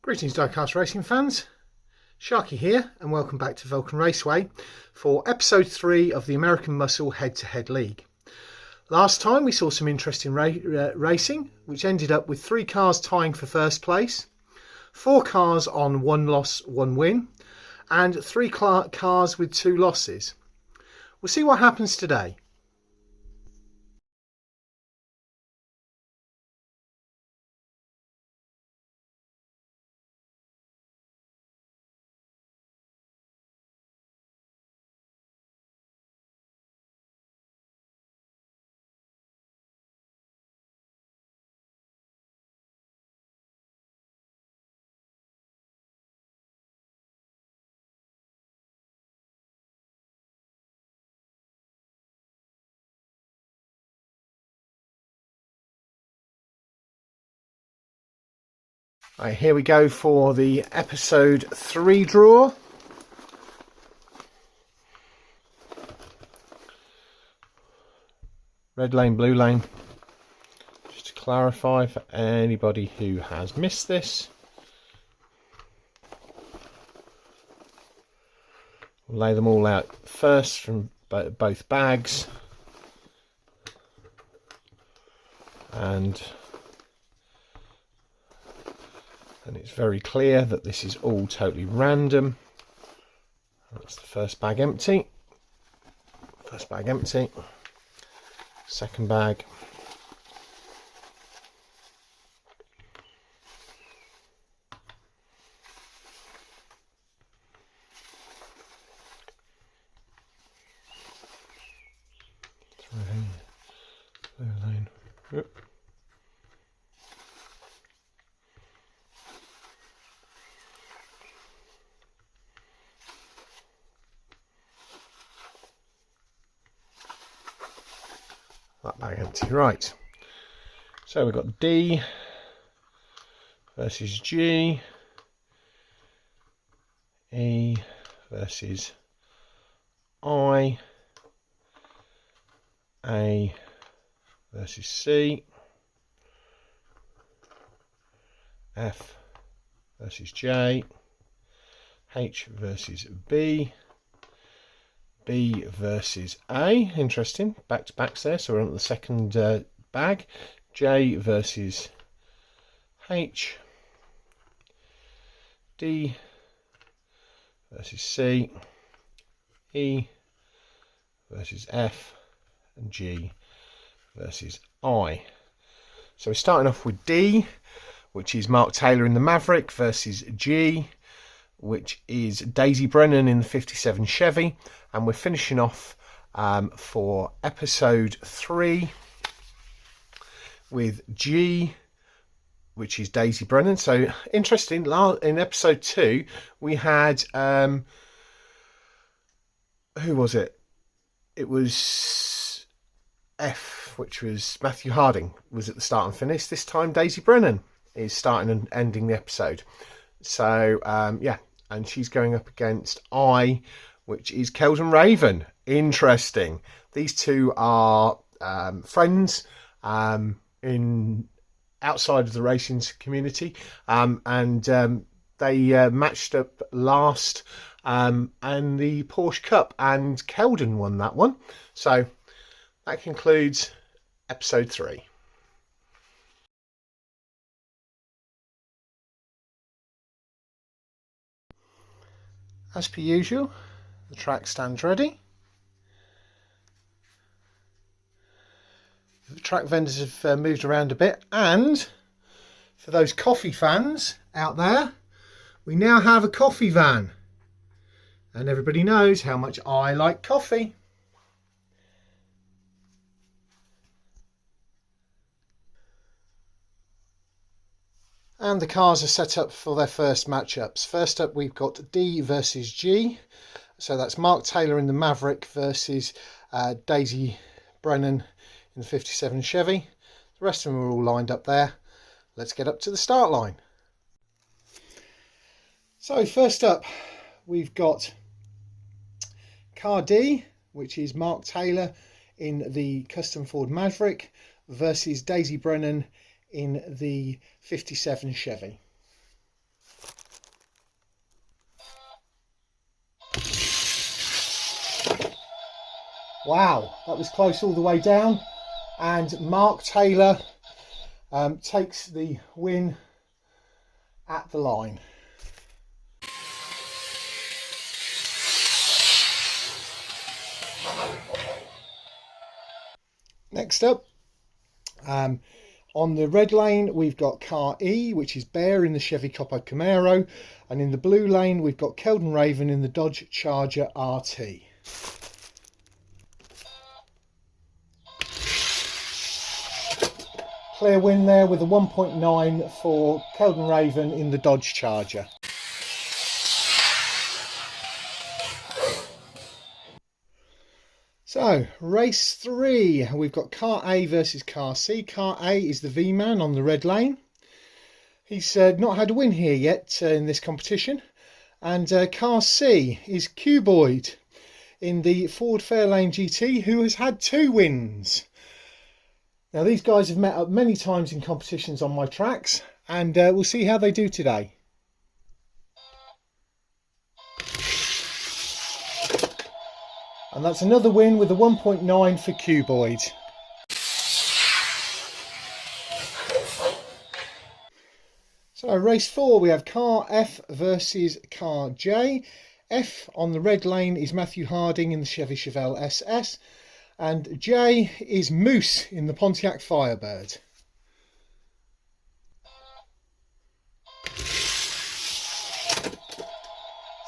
Greetings Diecast Racing fans, Sharky here and welcome back to Vulcan Raceway for episode 3 of the American Muscle Head-to-Head League. Last time we saw some interesting racing, which ended up with 3 cars tying for first place, 4 cars on 1 loss, 1 win, and 3 cars with 2 losses. We'll see what happens today. Right, here we go for the episode 3 draw. Red lane, blue lane. Just to clarify for anybody who has missed this. We'll lay them all out first from both bags. And it's very clear that this is all totally random. That's the first bag empty. First bag empty. Second bag. Blue lane. Yep. That bag empty. Right, so we've got D versus G, E versus I, A versus C, F versus J, H versus B, B versus A. Interesting, back to backs there, so we're on the second bag. J versus H, D versus C, E versus F, and G versus I. So we're starting off with D, which is Mark Taylor in the Maverick, versus G, which is Daisy Brennan in the 57 Chevy, and we're finishing off for episode 3 with G, which is Daisy Brennan. So interesting, in episode 2 we had who was it? It was F, which was Matthew Harding, was at the start and finish. This time Daisy Brennan is starting and ending the episode. So yeah, and she's going up against I, which is Keldon Raven. Interesting. These two are friends in outside of the racing community, and they matched up last and the Porsche Cup, and Keldon won that one. So that concludes episode 3. As per usual, the track stands ready. The track vendors have moved around a bit, and for those coffee fans out there, we now have a coffee van, and everybody knows how much I like coffee. And the cars are set up for their first matchups. First up, we've got D versus G. So that's Mark Taylor in the Maverick versus Daisy Brennan in the 57 Chevy. The rest of them are all lined up there. Let's get up to the start line. So first up, we've got car D, which is Mark Taylor in the custom Ford Maverick versus Daisy Brennan in the 57 Chevy. Wow, that was close all the way down, and Mark Taylor takes the win at the line. Next up, on the red lane we've got car E, which is Bear in the Chevy Copo Camaro, and in the blue lane we've got Keldon Raven in the Dodge Charger RT. Clear win there with a 1.9 for Keldon Raven in the Dodge Charger. So, race 3, we've got car A versus car C. Car A is the V-Man on the red lane. He's not had a win here yet in this competition. And car C is Cuboid in the Ford Fairlane GT, who has had 2 wins. Now, these guys have met up many times in competitions on my tracks, and we'll see how they do today. And that's another win with a 1.9 for Cuboid. So race 4, we have car F versus car J. F on the red lane is Matthew Harding in the Chevy Chevelle SS. And J is Moose in the Pontiac Firebird.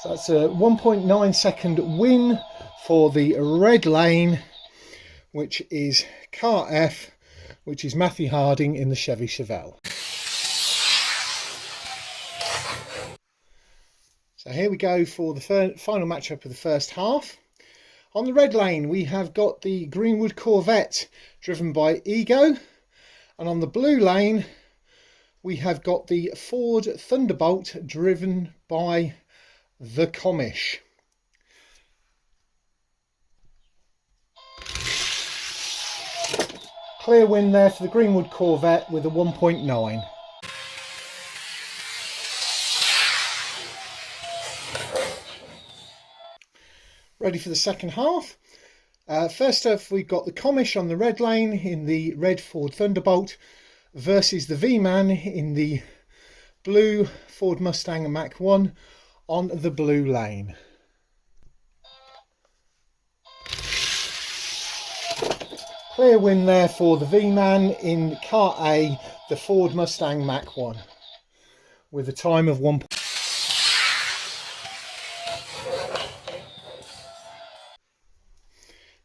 So that's a 1.9 second win for the red lane, which is car F, which is Matthew Harding in the Chevy Chevelle. So here we go for the final matchup of the first half. On the red lane we have got the Greenwood Corvette driven by Ego, and on the blue lane we have got the Ford Thunderbolt driven by the Comish. Clear win there for the Greenwood Corvette with a 1.9. Ready for the second half. First off, we've got the Comish on the red lane in the red Ford Thunderbolt versus the V-Man in the blue Ford Mustang Mach 1 on the blue lane. Clear win there for the V-Man in car A, the Ford Mustang Mach 1, with a time of 1.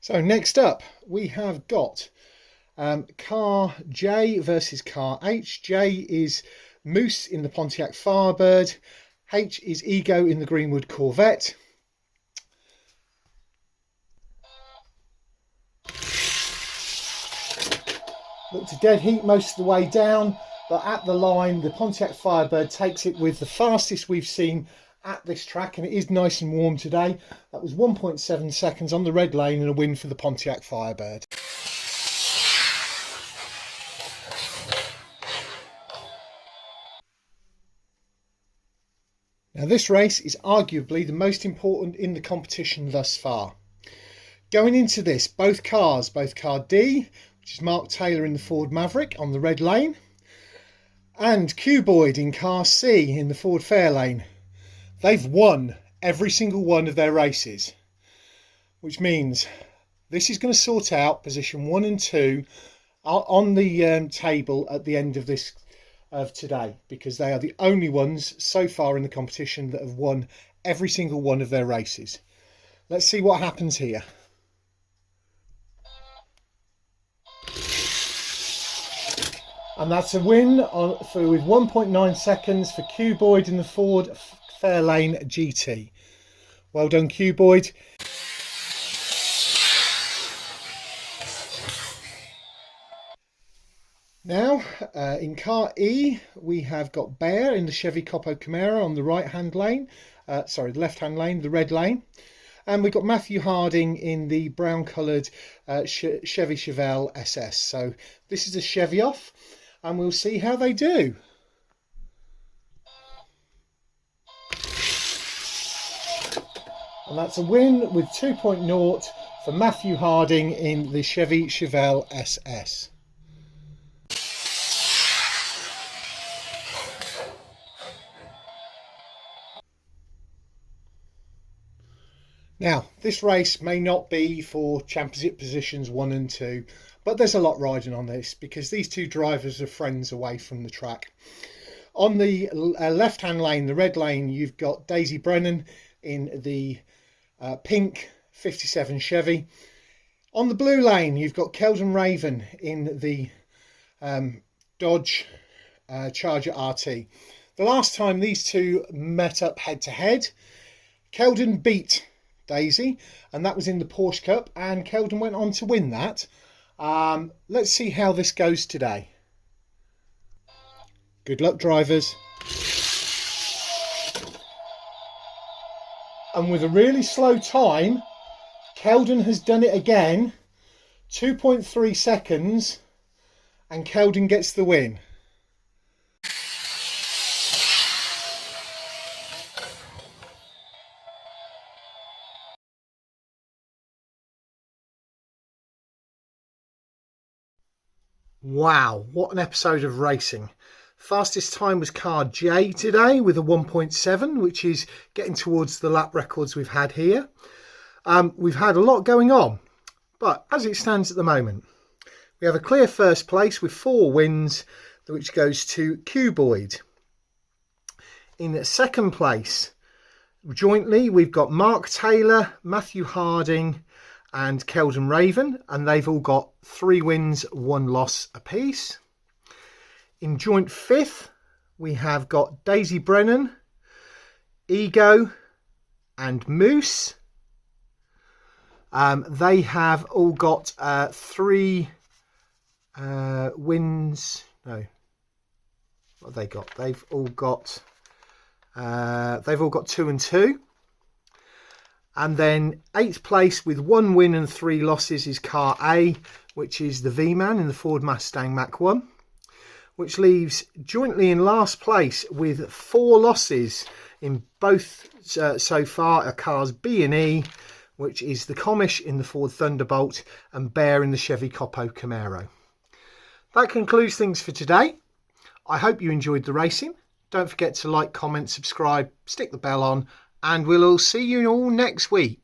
So next up we have got car J versus car H. J is Moose in the Pontiac Firebird. H is Ego in the Greenwood Corvette. Looked a dead heat most of the way down, but at the line the Pontiac Firebird takes it with the fastest we've seen at this track, and it is nice and warm today. That was 1.7 seconds on the red lane and a win for the Pontiac Firebird. Now this race is arguably the most important in the competition thus far. Going into this, both car D, which is Mark Taylor in the Ford Maverick on the red lane, and Cuboid in car C in the Ford Fairlane, they've won every single one of their races, which means this is going to sort out position 1 and 2 on the table at the end of today, because they are the only ones so far in the competition that have won every single one of their races. Let's see what happens here. And that's a win with 1.9 seconds for Cuboid in the Ford Fairlane GT. Well done, Cuboid. Now, in car E, we have got Bear in the Chevy Copo Camaro on the right-hand lane. The left-hand lane, the red lane. And we've got Matthew Harding in the brown-coloured Chevy Chevelle SS. So this is a Chevy off, and we'll see how they do. And that's a win with 2.0 for Matthew Harding in the Chevy Chevelle SS. Now, this race may not be for championship positions 1 and 2, but there's a lot riding on this because these two drivers are friends away from the track. On the left-hand lane, the red lane, you've got Daisy Brennan in the pink 57 Chevy. On the blue lane, you've got Keldon Raven in the Dodge Charger RT. The last time these two met up head-to-head, Keldon beat Daisy, and that was in the Porsche Cup, and Keldon went on to win that. Let's see how this goes today. Good luck, drivers. And with a really slow time, Keldon has done it again. 2.3 seconds, and Keldon gets the win. Wow, what an episode of racing. Fastest time was car J today with a 1.7, which is getting towards the lap records we've had here. We've had a lot going on, but as it stands at the moment, we have a clear first place with 4 wins, which goes to Cuboid. In second place, jointly, we've got Mark Taylor, Matthew Harding and Keldon Raven, and they've all got 3 wins, 1 loss apiece. In joint 5th, we have got Daisy Brennan, Ego and Moose. They have all got 3 wins. No, what have they got? They've all got 2 and 2. And then 8th place with 1 win and 3 losses is car A, which is the V-Man in the Ford Mustang Mach-1, which leaves jointly in last place with 4 losses in both so far are cars B and E, which is the Comish in the Ford Thunderbolt and Bear in the Chevy Copo Camaro. That concludes things for today. I hope you enjoyed the racing. Don't forget to like, comment, subscribe, stick the bell on, and we'll all see you all next week.